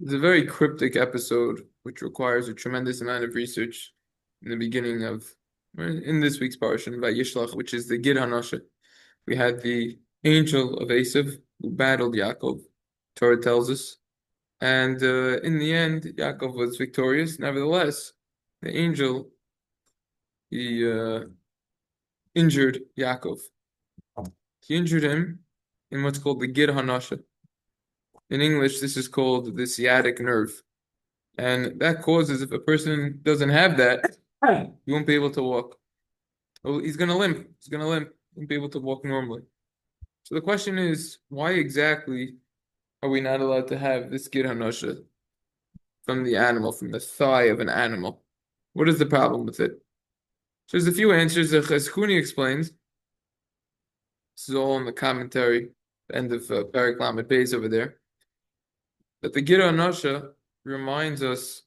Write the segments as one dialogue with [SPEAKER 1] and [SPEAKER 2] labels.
[SPEAKER 1] It's a very cryptic episode, which requires a tremendous amount of research in the beginning of, in this week's Parshas Vayishlach, which is the Gid hanasheh. We had the angel of Esav who battled Yaakov, Torah tells us. And in the end, Yaakov was victorious. Nevertheless, the angel, he injured Yaakov. He injured him in what's called the Gid hanasheh. In English, this is called the sciatic nerve. And that causes, if a person doesn't have that, he won't be able to walk. Well, he's going to limp. He's going to limp. He won't be able to walk normally. So the question is, why exactly are we not allowed to have this gid hanasheh from the animal, from the thigh of an animal? What is the problem with it? So there's a few answers. The Cheskuni explains. This is all in the commentary, the end of Perek Lamed Beis over there. That the gid hanasheh reminds us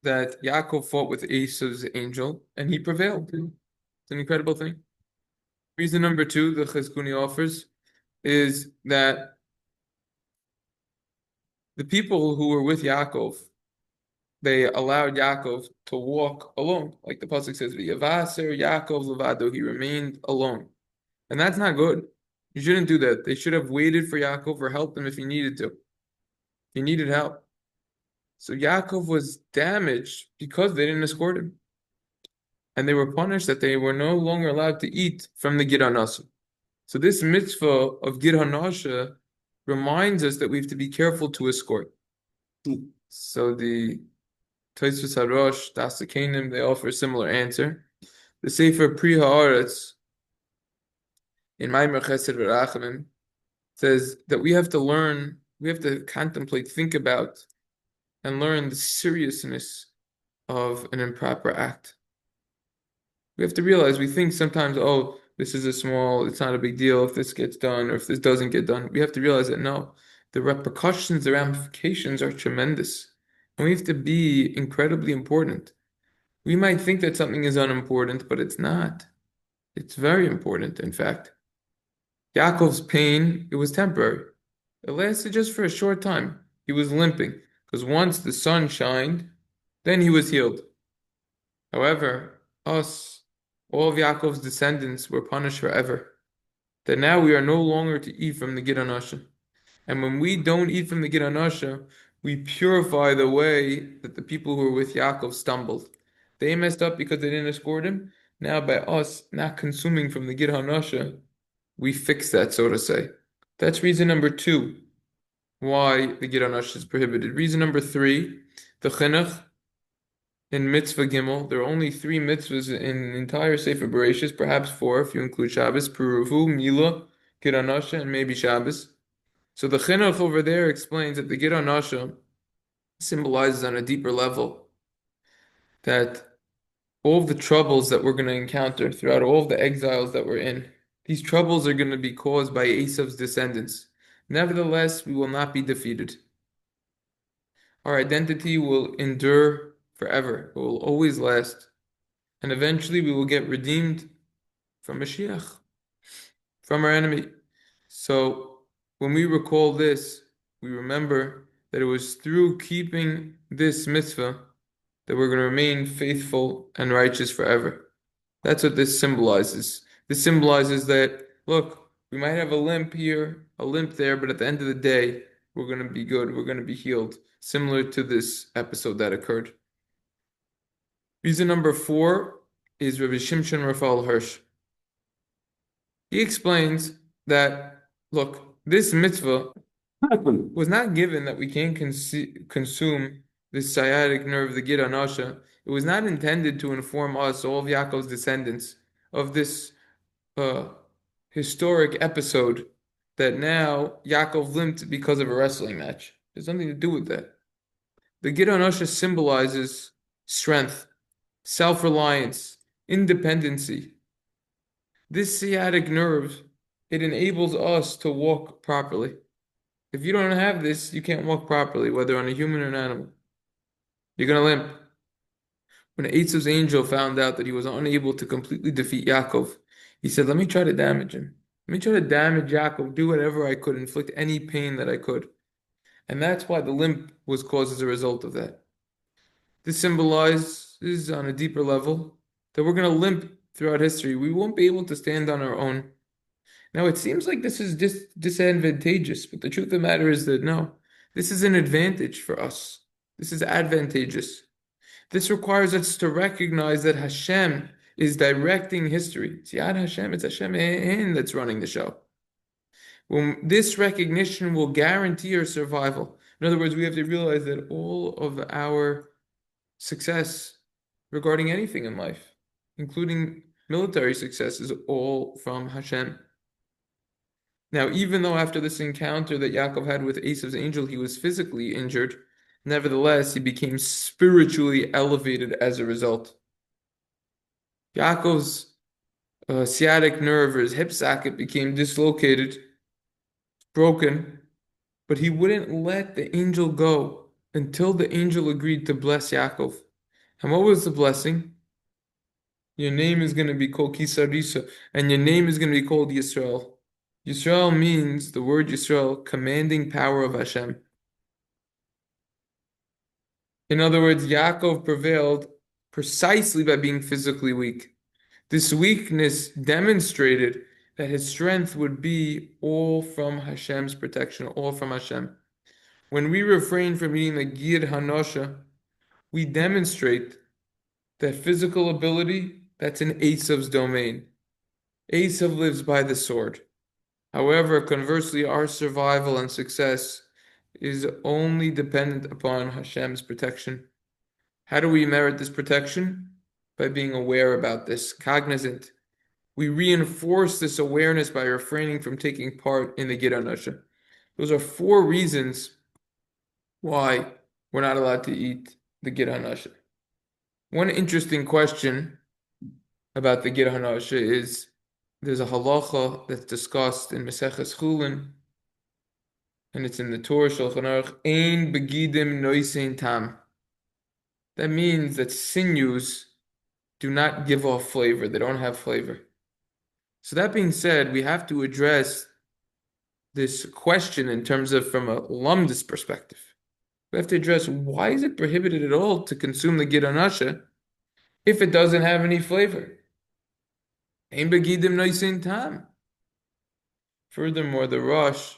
[SPEAKER 1] that Yaakov fought with Esav's angel and he prevailed. It's an incredible thing. Reason number two, the Cheskuni offers, is that the people who were with Yaakov, they allowed Yaakov to walk alone. Like the pasuk says, V'yavaser Yaakov levado, he remained alone. And that's not good. You shouldn't do that. They should have waited for Yaakov or helped him if he needed to. He needed help. So Yaakov was damaged because they didn't escort him. And they were punished that they were no longer allowed to eat from the Gid hanasheh. So this mitzvah of Gid hanasheh reminds us that we have to be careful to escort. So the Tosfos Harosh, the Zekanim, they offer a similar answer. The Sefer Pri Haaretz in Chesed V'Rachamim says that we have to learn, we have to contemplate, think about, and learn the seriousness of an improper act. We have to realize, we think sometimes, oh, this is it's not a big deal if this gets done or if this doesn't get done. We have to realize that no, the repercussions, the ramifications are tremendous. And we have to be incredibly important. We might think that something is unimportant, but it's not. It's very important, in fact. Yaakov's pain, it was temporary. It lasted just for a short time. He was limping, because once the sun shined, then he was healed. However, all of Yaakov's descendants were punished forever. That now we are no longer to eat from the Gid hanasheh. And when we don't eat from the Gid hanasheh, we purify the way that the people who were with Yaakov stumbled. They messed up because they didn't escort him. Now by us not consuming from the Gid hanasheh, we fix that, so to say. That's reason number two, why the Gid hanasheh is prohibited. Reason number three, the chinuch in mitzvah gimel. There are only three mitzvahs in the entire Sefer Bereshis, perhaps four if you include Shabbos, Peruvu, Mila, Gid hanasheh, and maybe Shabbos. So the chinuch over there explains that the Gid hanasheh symbolizes on a deeper level that all of the troubles that we're going to encounter throughout all of the exiles that we're in, these troubles are going to be caused by Esav's descendants. Nevertheless, we will not be defeated. Our identity will endure forever. It will always last. And eventually we will get redeemed from Mashiach, from our enemy. So when we recall this, we remember that it was through keeping this mitzvah that we're going to remain faithful and righteous forever. That's what this symbolizes. This symbolizes that, look, we might have a limp here, a limp there, but at the end of the day, we're going to be good. We're going to be healed, similar to this episode that occurred. Reason number four is Rabbi Shimshon Raphael Hirsch. He explains that, look, this mitzvah was not given that we can't consume this sciatic nerve, the Gid hanasheh. It was not intended to inform us, all of Yaakov's descendants, of this historic episode that now Yaakov limped because of a wrestling match. There's nothing to do with that. The Gid hanasheh symbolizes strength, self-reliance, independency. This sciatic nerve, it enables us to walk properly. If you don't have this, you can't walk properly, whether on a human or an animal. You're going to limp. When Esav's angel found out that he was unable to completely defeat Yaakov, he said, let me try to damage him. Let me try to damage Yaakov, do whatever I could, inflict any pain that I could. And that's why the limp was caused as a result of that. This symbolizes on a deeper level that we're going to limp throughout history. We won't be able to stand on our own. Now, it seems like this is disadvantageous, but the truth of the matter is that no, this is an advantage for us. This is advantageous. This requires us to recognize that Hashem is directing history. It's Yad Hashem, it's Hashem that's running the show. This recognition will guarantee our survival. In other words, we have to realize that all of our success regarding anything in life, including military success, is all from Hashem. Now, even though after this encounter that Yaakov had with Esav's angel, he was physically injured, nevertheless, he became spiritually elevated as a result. Yaakov's sciatic nerve, or his hip socket, became dislocated, broken, but he wouldn't let the angel go until the angel agreed to bless Yaakov. And what was the blessing? Your name is going to be called Kisarisa, and your name is going to be called Yisrael. Yisrael means, the word Yisrael, commanding power of Hashem. In other words, Yaakov prevailed precisely by being physically weak. This weakness demonstrated that his strength would be all from Hashem's protection, all from Hashem. When we refrain from eating the gid hanasheh, we demonstrate that physical ability, that's in Esav's domain. Esav lives by the sword. However, conversely, our survival and success is only dependent upon Hashem's protection. How do we merit this protection? By being aware about this, cognizant. We reinforce this awareness by refraining from taking part in the gid hanasheh. Those are 4 reasons why we're not allowed to eat the gid hanasheh. One interesting question about the gid hanasheh is, there's a halacha that's discussed in Maseches Chulin, and it's in the Torah Shulchan Aruch, Ein begidim noisein tam. That means that sinews do not give off flavor. They don't have flavor. So that being said, we have to address this question in terms of from a lumdus perspective. We have to address, why is it prohibited at all to consume the gid hanasheh if it doesn't have any flavor? Ein begidim noisein tam. Furthermore, the Rosh,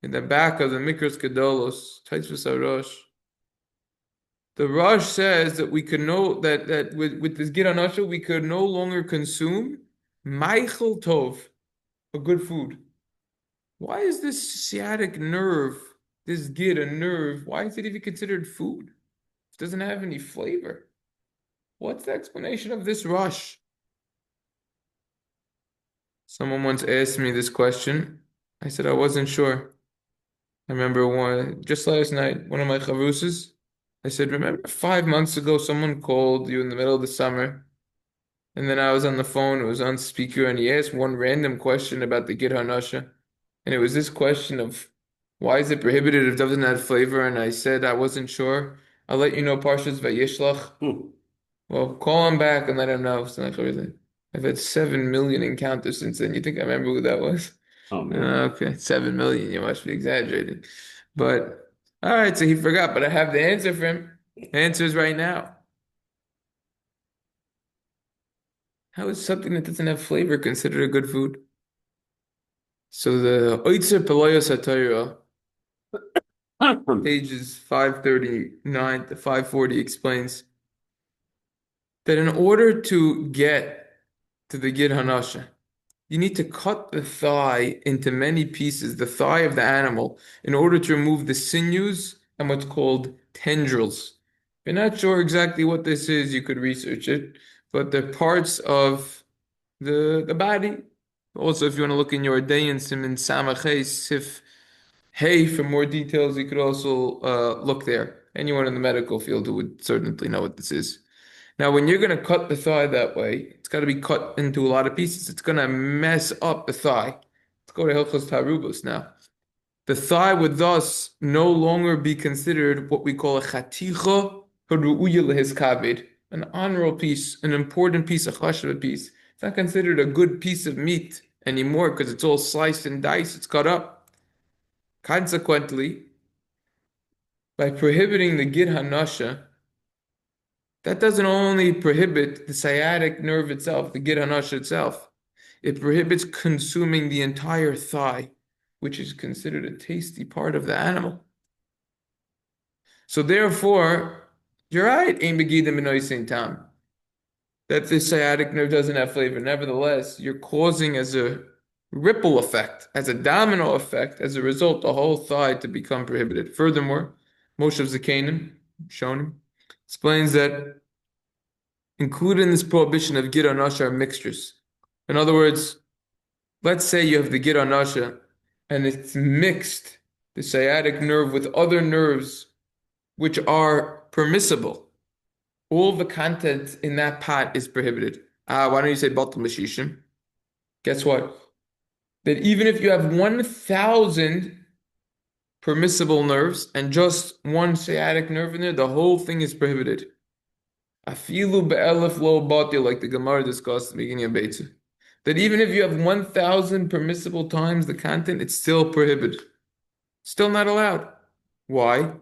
[SPEAKER 1] in the back of the Mikros Gedolos, Tosfos Harosh, the Rosh says that we could know that with this gid hanasheh we could no longer consume meichel tov, a good food. Why is this sciatic nerve, this gid, a nerve, why is it even considered food? It doesn't have any flavor. What's the explanation of this Rosh? Someone once asked me this question. I said I wasn't sure. I remember just last night, one of my chavruses, I said, remember 5 months ago someone called you in the middle of the summer, and then I was on the phone, it was on speaker, and he asked one random question about the gid hanasheh, and it was this question of, why is it prohibited if it doesn't have flavor? And I said I wasn't sure. I'll let you know Parshas Vayishlach. Well, call him back and let him know. So I've had 7 million encounters since then. You think I remember who that was?
[SPEAKER 2] Oh man.
[SPEAKER 1] Okay, 7 million. You must be exaggerating. But all right, so he forgot, but I have the answer for him. The answer is right now. How is something that doesn't have flavor considered a good food? So the Oitzer Pelayos HaTorah, pages 539 to 540, explains that in order to get to the gid hanasheh, you need to cut the thigh into many pieces, the thigh of the animal, in order to remove the sinews and what's called tendrils. If you're not sure exactly what this is, you could research it, but they're parts of the body. Also, if you want to look in your day in Siman Samach Sif Hey, for more details, you could also look there. Anyone in the medical field who would certainly know what this is. Now, when you're going to cut the thigh that way, it's got to be cut into a lot of pieces. It's going to mess up the thigh. Let's go to Hilchos Tarubos now. The thigh would thus no longer be considered what we call a chaticha haru'uya lehes kaved, an honorable piece, an important piece, a chashuv piece. It's not considered a good piece of meat anymore because it's all sliced and diced. It's cut up. Consequently, by prohibiting the gid hanasheh, that doesn't only prohibit the sciatic nerve itself, the gid hanasheh itself. It prohibits consuming the entire thigh, which is considered a tasty part of the animal. So therefore, you're right, ein begidim b'noisein tam, that the sciatic nerve doesn't have flavor. Nevertheless, you're causing as a ripple effect, as a domino effect, as a result, the whole thigh to become prohibited. Furthermore, Moshe of Zekanim, Shonim, explains that included in this prohibition of gid hanasheh are mixtures. In other words, let's say you have the gid hanasheh and it's mixed, the sciatic nerve, with other nerves which are permissible. All the content in that pot is prohibited. Why don't you say batal mashishim? Guess what? That even if you have 1,000 permissible nerves and just one sciatic nerve in there, the whole thing is prohibited. Afilu be'elef lo batil, like the Gemara discussed at the beginning of Beitzah. That even if you have 1,000 permissible times the content, it's still prohibited. Still not allowed. Why?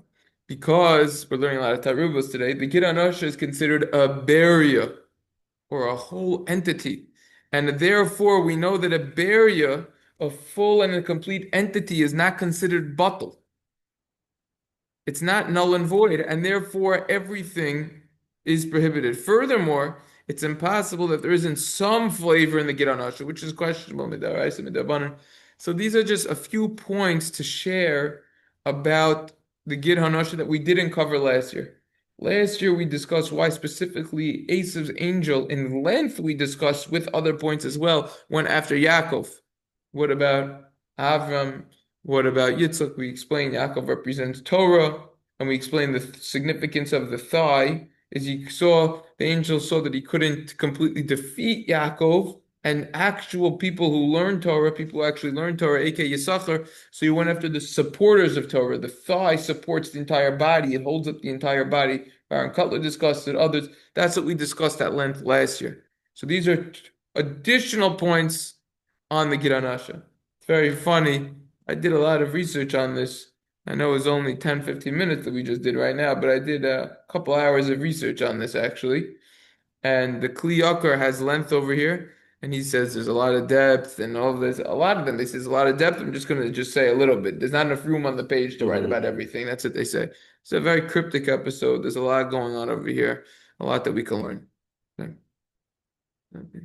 [SPEAKER 1] Because we're learning a lot of tarubos today. The gid hanasheh is considered a barrier or a whole entity. And therefore, we know that a barrier, a full and a complete entity, is not considered batal. It's not null and void, and therefore everything is prohibited. Furthermore, it's impossible that there isn't some flavor in the gid hanasheh, which is questionable. So these are just a few points to share about the gid hanasheh that we didn't cover last year. Last year we discussed why specifically Esav's angel in length we discussed with other points as well went after Yaakov. What about Avram? What about Yitzchak? We explained Yaakov represents Torah, and we explained the significance of the thigh. As the angel saw that he couldn't completely defeat Yaakov, and actual people who learn Torah, people who actually learn Torah, aka Yisachar, so he went after the supporters of Torah. The thigh supports the entire body, it holds up the entire body. Baron Cutler discussed it, others. That's what we discussed at length last year. So these are additional points on the gid hanasheh. It's very funny. I did a lot of research on this. I know it was only 10, 15 minutes that we just did right now, but I did a couple hours of research on this actually. And the Kli Yakar has length over here. And he says there's a lot of depth and all of this. A lot of them, they say there's a lot of depth. I'm just going to just say a little bit. There's not enough room on the page to write about everything. That's what they say. It's a very cryptic episode. There's a lot going on over here. A lot that we can learn. Okay.